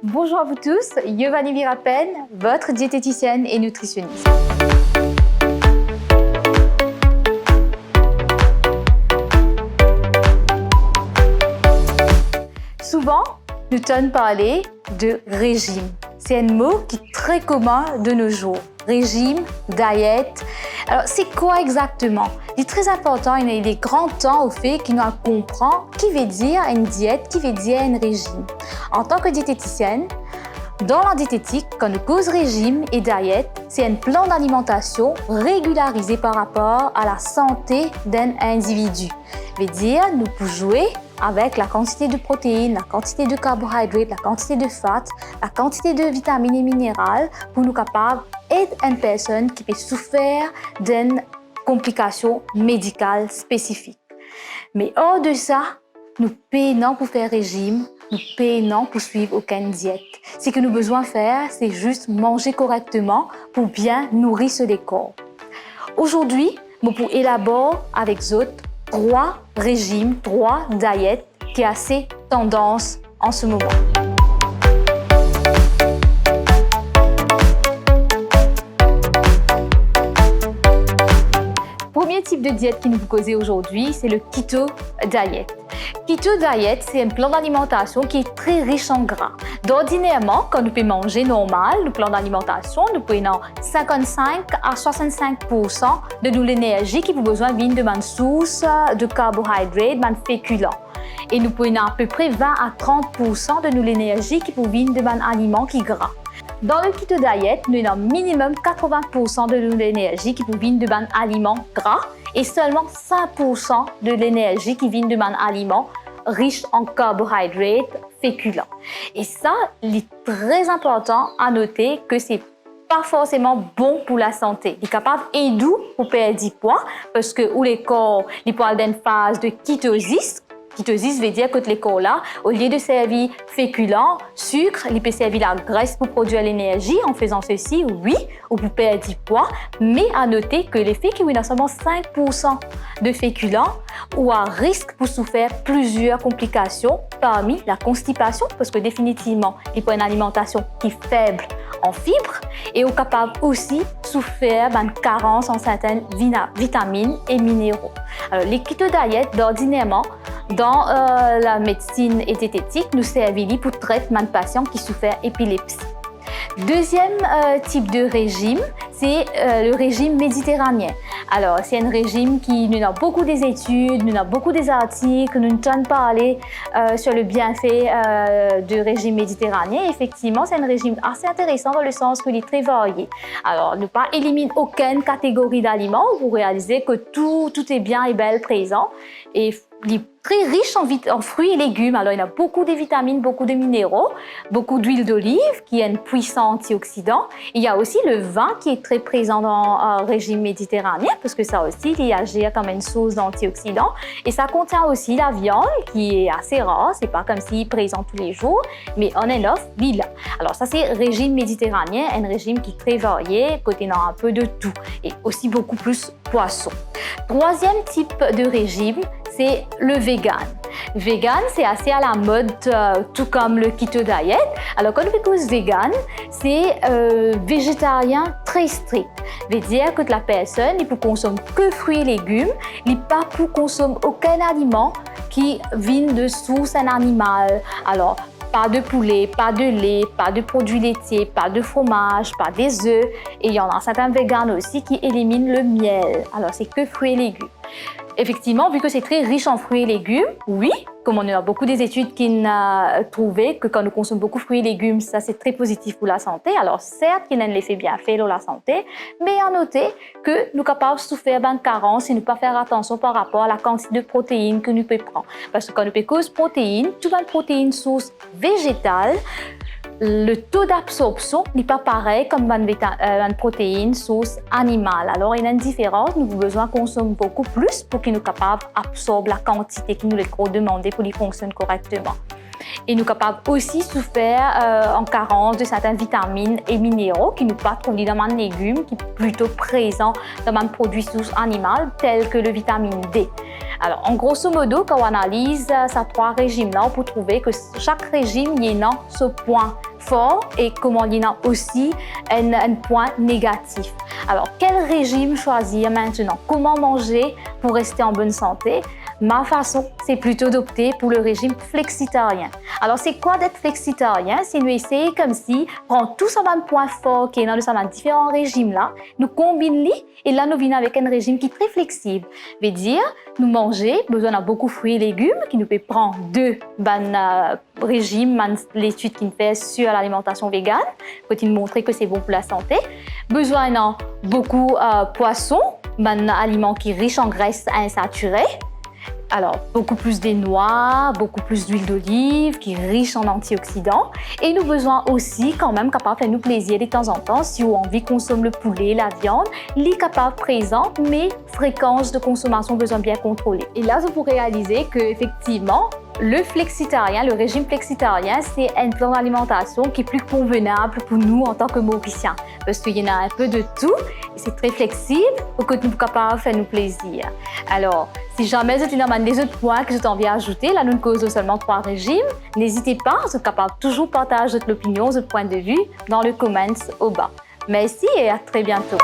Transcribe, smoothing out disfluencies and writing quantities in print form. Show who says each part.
Speaker 1: Bonjour à vous tous, Giovanni Virapen, votre diététicienne et nutritionniste. Souvent, nous entendons parler de régime. C'est un mot qui est très commun de nos jours. Régime, diète. Alors, c'est quoi exactement? Il est très important, il est grand temps au fait que nous comprenions qui veut dire une diète, qui veut dire un régime. En tant que diététicienne, dans la diététique, quand nous cause régime et diète, c'est un plan d'alimentation régularisé par rapport à la santé d'un individu. Veut dire, nous pouvons jouer avec la quantité de protéines, la quantité de carbohydrates, la quantité de fat, la quantité de vitamines et minérales pour nous capables d'aider une personne qui peut souffrir d'une complication médicale spécifique. Mais hors de ça, nous payons pour faire régime, nous payons pour suivre aucune diète. Ce que nous avons besoin de faire, c'est juste manger correctement pour bien nourrir ce corps. Aujourd'hui, nous pouvons élaborer avec vous 3 régimes, 3 diètes qui sont assez tendance en ce moment. Premier type de diète qui nous cause aujourd'hui, c'est le keto diet. Keto diet, c'est un plan d'alimentation qui est très riche en gras. D'ordinairement, quand nous pouvons manger normal, le plan d'alimentation, nous pouvons 55 à 65% de l'énergie qui a besoin de une source de carbohydrates, de féculents. Et nous pouvons à peu près 20 à 30% de l'énergie qui peut venir de aliments qui gras. Dans le keto diet, nous avons minimum 80% de l'énergie qui peut venir de aliments gras et seulement 5% de l'énergie qui vient de aliments riches en carbohydrates, féculents. Et ça, il est très important à noter que c'est pas forcément bon pour la santé. Il est capable d'aider pour perdre du poids parce que les corps, ils parlent d'une phase de kétosis. Kétosis veut dire que les corps-là, au lieu de servir féculents, sucre, ils peuvent servir la graisse pour produire l'énergie en faisant ceci, oui, ou pour perdre du poids. Mais à noter que les féculents ont seulement 5% de féculents ou à risque pour souffrir plusieurs complications parmi la constipation, parce que définitivement, il faut une alimentation qui est faible en fibres et est capable aussi de souffrir d'une carence en certaines vitamines et minéraux. Alors, les keto diet, d'ordinairement, dans la médecine et diététique, nous servons pour traiter de patients qui souffrent d'épilepsie. Deuxième type de régime, c'est le régime méditerranéen. Alors, c'est un régime qui nous a beaucoup des études, nous a beaucoup des articles, nous entendons parler sur le bienfait du régime méditerranéen. Effectivement, c'est un régime assez intéressant dans le sens qu'il est très varié. Alors, ne pas éliminer aucune catégorie d'aliments pour réaliser que tout est bien et bel présent. Et il est très riche en fruits et légumes. Alors, il y a beaucoup de vitamines, beaucoup de minéraux, beaucoup d'huile d'olive qui est un puissant antioxydant. Il y a aussi le vin qui est très présent dans le régime méditerranéen parce que ça aussi, il agit comme une source d'antioxydants. Et ça contient aussi la viande qui est assez rare. C'est pas comme s'il est présent tous les jours, mais on en offre, il là. Alors, ça, c'est le régime méditerranéen, un régime qui est très varié, contenant un peu de tout et aussi beaucoup plus poisson. Troisième type de régime, c'est le vegan. Vegan, c'est assez à la mode, tout comme le keto diet. Alors, quand on cause vegan, c'est végétarien très strict. Ça veut dire que la personne ne peut consommer que fruits et légumes, il ne peut pas consommer aucun aliment qui vient de source animale. Alors, pas de poulet, pas de lait, pas de produits laitiers, pas de fromage, pas des œufs. Et il y en a certains véganes aussi qui éliminent le miel. Alors, c'est que fruits et légumes. Effectivement, vu que c'est très riche en fruits et légumes, oui, comme on a beaucoup des études qui ont trouvé que quand nous consommons beaucoup de fruits et légumes, ça c'est très positif pour la santé. Alors certes, il y a un effet bienfait sur la santé, mais à noter que nous sommes capables de souffrir d'une carence et ne pas faire attention par rapport à la quantité de protéines que nous pouvons prendre. Parce que quand nous pouvons cause protéines, tout une protéine source végétale, le taux d'absorption n'est pas pareil comme une protéine source animale. Alors, il y a une différence. Nous avons besoin de consommer beaucoup plus pour qu'ils soient capables d'absorber la quantité que nous les demandons pour qu'ils fonctionnent correctement. Et nous sommes capables aussi de souffrir en carence de certaines vitamines et minéraux qui nous pas trouvés dans les légumes, qui sont plutôt présents dans les produits sources animales tels que le vitamine D. Alors, en grosso modo, quand on analyse ces trois régimes-là, on peut trouver que chaque régime y a ce point fort et comment il y a aussi un point négatif. Alors, quel régime choisir maintenant? Comment manger pour rester en bonne santé? Ma façon, c'est plutôt d'opter pour le régime flexitarien. Alors, c'est quoi d'être flexitarien? C'est nous essayer comme si, prendre tous ces points forts qui sont dans ces différents régimes-là, nous combiner et là, nous venons avec un régime qui est très flexible. Veut dire, nous manger, besoin de beaucoup de fruits et légumes, qui nous peut prendre deux régimes, l'étude qui nous fait sur l'alimentation végane, pour nous montrer que c'est bon pour la santé. Besoin de beaucoup de poissons, un aliment qui est riche en graisses insaturées. Alors, beaucoup plus des noix, beaucoup plus d'huile d'olive, qui est riche en antioxydants. Et nous avons besoin aussi, quand même, capable de faire nous plaisir de temps en temps, si on a envie de consommer le poulet, la viande, les capables présents, mais fréquence de consommation besoin bien contrôlée. Et là, vous pourrez réaliser qu'effectivement, le flexitarien, le régime flexitarien, c'est un plan d'alimentation qui est plus convenable pour nous en tant que Mauriciens. Parce qu'il y en a un peu de tout et c'est très flexible pour que nous soyons capables de faire nous plaisir. Alors, si jamais vous avez des autres points que vous avez envie d'ajouter, là, nous ne causons seulement 3 régimes, n'hésitez pas, vous êtes capable de toujours partager votre opinion, votre point de vue dans les comments au bas. Merci et à très bientôt.